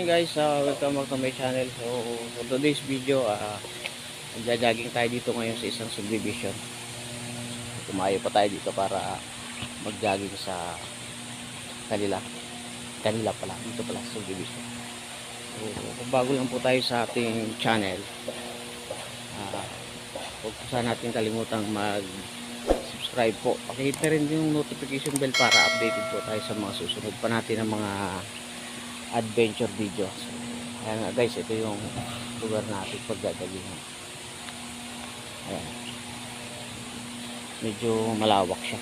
morning guys, welcome back to my channel. So for today's video, magja-jogging tayo dito ngayon sa isang subdivision. Tumayo pa tayo dito para mag-jogging sa kanila pala, dito pala sa subdivision. So kung bago lang po tayo sa ating channel, huwag po sana natin kalimutang mag-subscribe po. Pakihit na rin yung notification bell para updated po tayo sa mga susunod pa natin ng mga adventure video. So, ayan nga guys, ito yung lugar natin pagdadaging. Ayan, medyo malawak siya.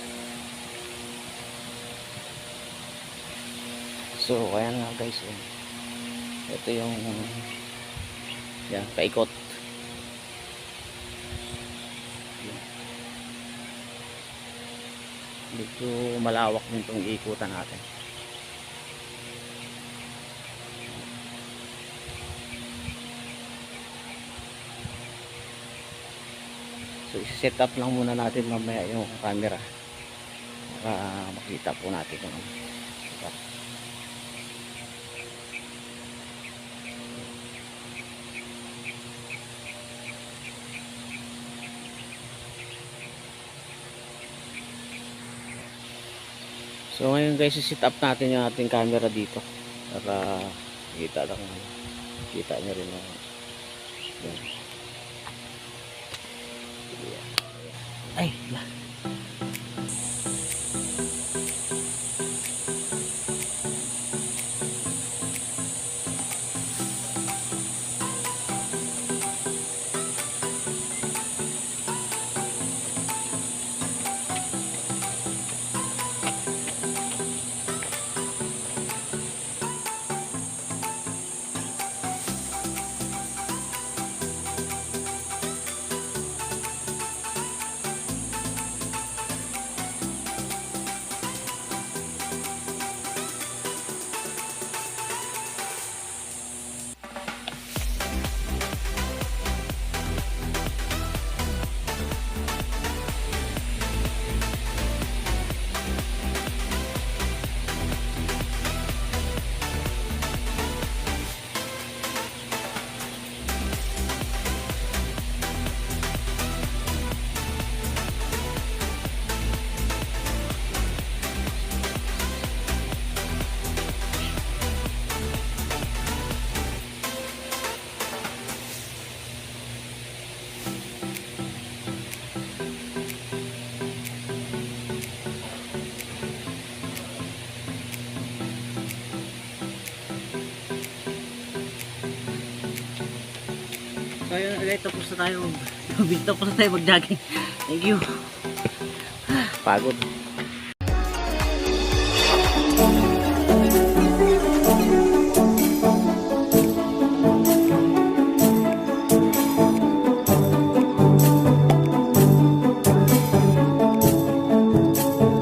So ayan nga guys, ito yung yan, paikot. Medyo malawak din itong ikutan natin. So i-set up lang muna natin mamaya yung camera para makita po natin kung ano. So ngayon guys, i-set up natin yung ating camera dito para kita lang, kita nyo rin yan. Ay, so yun ulit, tapos na tayo mag-jogging. Thank you. Pagod.